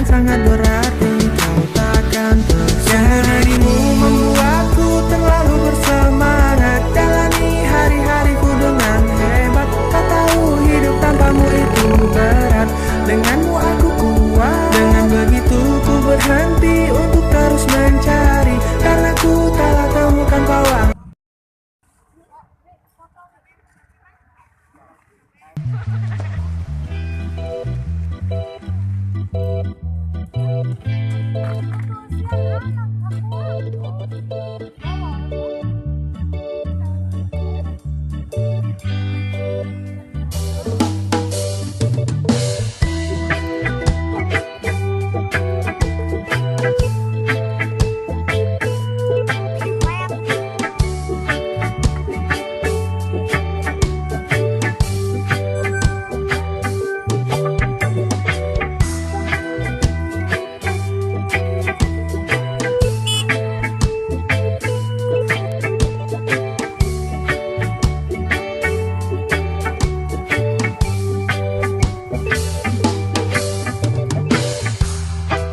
sangat berarti. Kau takkan bersama dirimu membuatku terlalu bersemangat. Jalani hari-hariku dengan hebat. Kau tahu hidup tanpamu itu berat. Denganmu aku kuat. Dengan begitu ku berhenti untuk terus mencari, karena ku telah temukan pawang.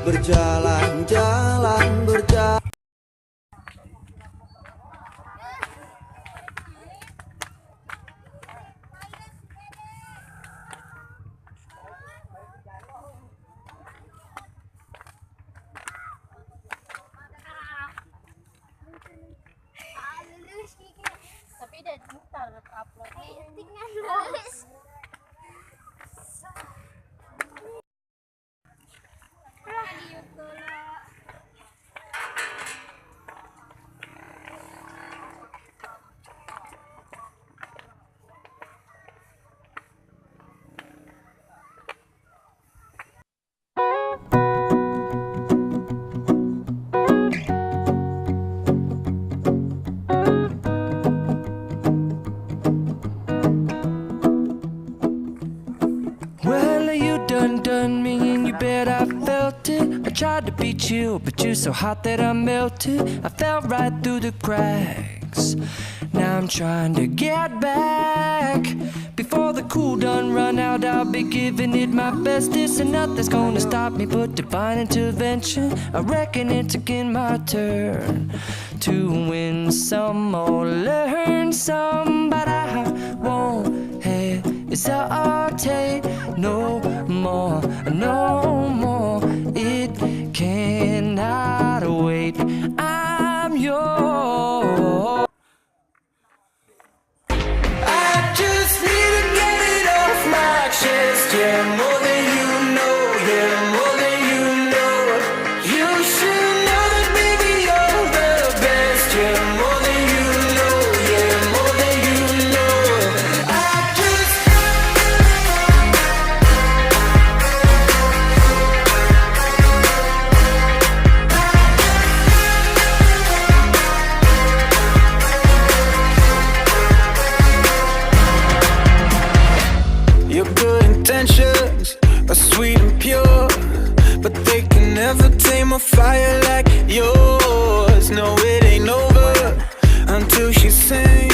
Berjalan-jalan berjalan. Tapi udah ntar upload tinggal di YouTube. Done me and you bet I felt it. I tried to be chill, but you're so hot that I melted. I fell right through the cracks. Now I'm trying to get back. Before the cool done run out, I'll be giving it my best. This and nothing's gonna stop me but divine intervention. I reckon it's again my turn to win some or learn some, but I won't hesitate no more, no more. It cannot wait. I'm yours. I just need to get it off my chest. Yeah, more than you know. Yeah, more than you know. You should know that, baby, you're the best. Yeah, more than you know. Yeah, more than you know. I just your good intentions are sweet and pure, but they can never tame a fire like yours. No, it ain't over until she sings.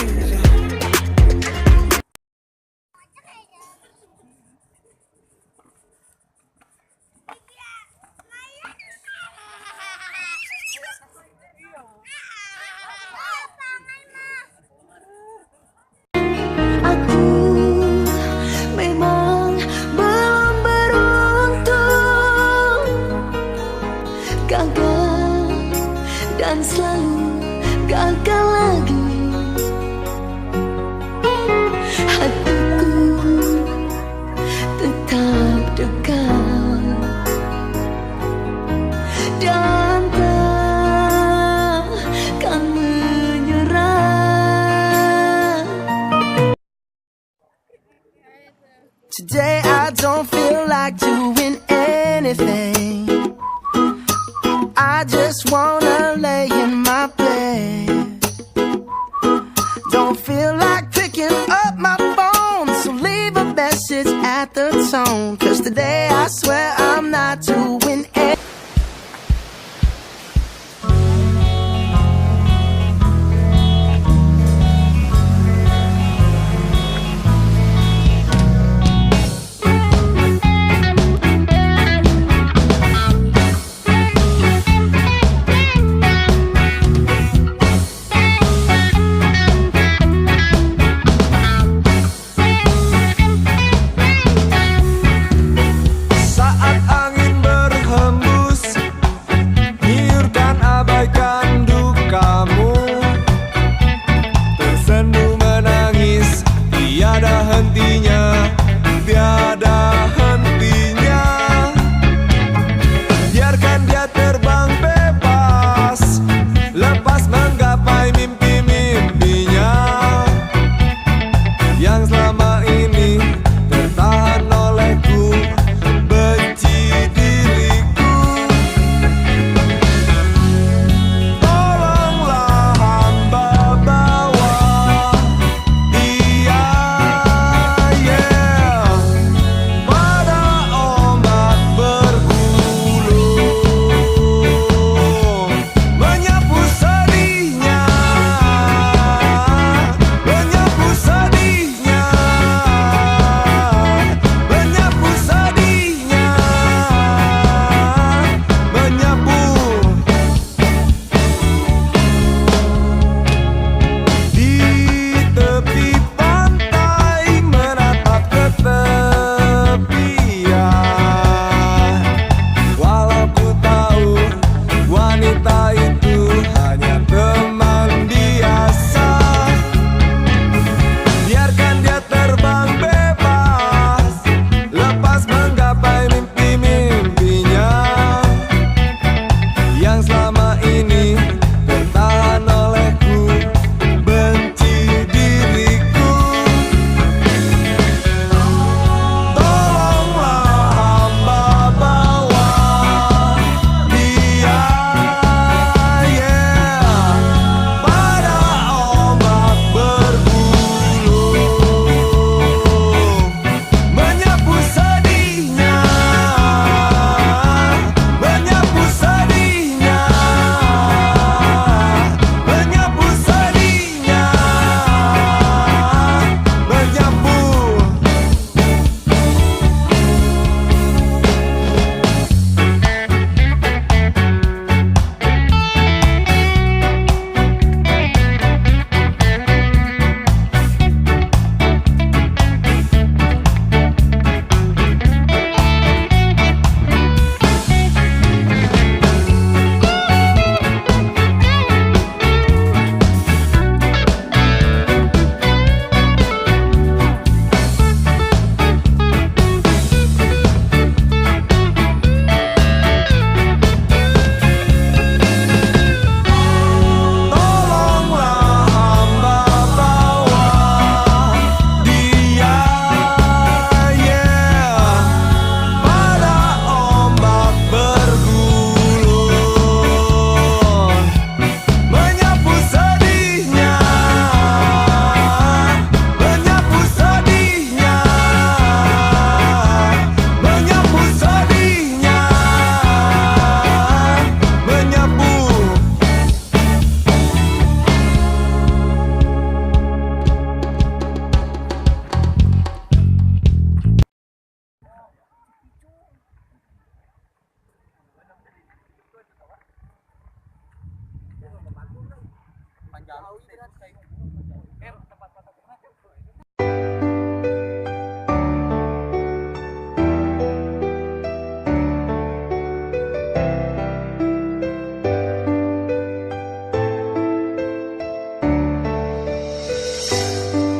Aku memang belum beruntung, gagal dan selalu gagal lagi. Hatiku tetap dekat dan takkan menyerah. Today I don't feel like doing anything. I just wanna lay in my bed. Don't feel like picking up my phone, so leave a message at the tone. 'Cause today I swear I'm not doing anything. yang selama ini tertahan olehku, benci diriku. Tolonglah hamba bawa dia, yeah, pada ombak bergulung, menyapu sedihnya, menyapu sedihnya, menyapu sedihnya, menyapu. Di tepi pantai menatap ke tepian, walau ku tahu wanita itu hanya teman biasa. Biarkan dia terbang bebas, lepas menggapai mimpi-mimpinya yang selama ini tertahan olehku, benci diriku. Tolonglah hamba bawa dia, yeah, pada ombak bergulung, menyapu sedihnya, menyapu sedihnya, menyapu sedihnya, menyapu. Tolonglah hamba bawa dia, yeah, pada ombak bergulung, menyapu sedihnya, menyapu sedihnya, menyapu sedihnya, menyapu.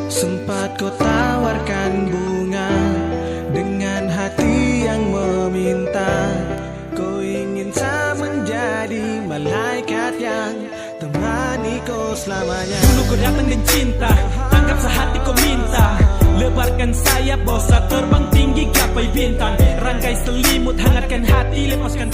Sempat kau tawarkan bunga dengan hati yang meminta. Kau ingin saya menjadi malaikat yang temani kau selamanya. Dulu kau datang dan cinta, tangkap sehati kau minta. Lebarkan sayap, bosa terbang tinggi gapai bintang. Rangkai selimut, hangatkan hati, lepaskan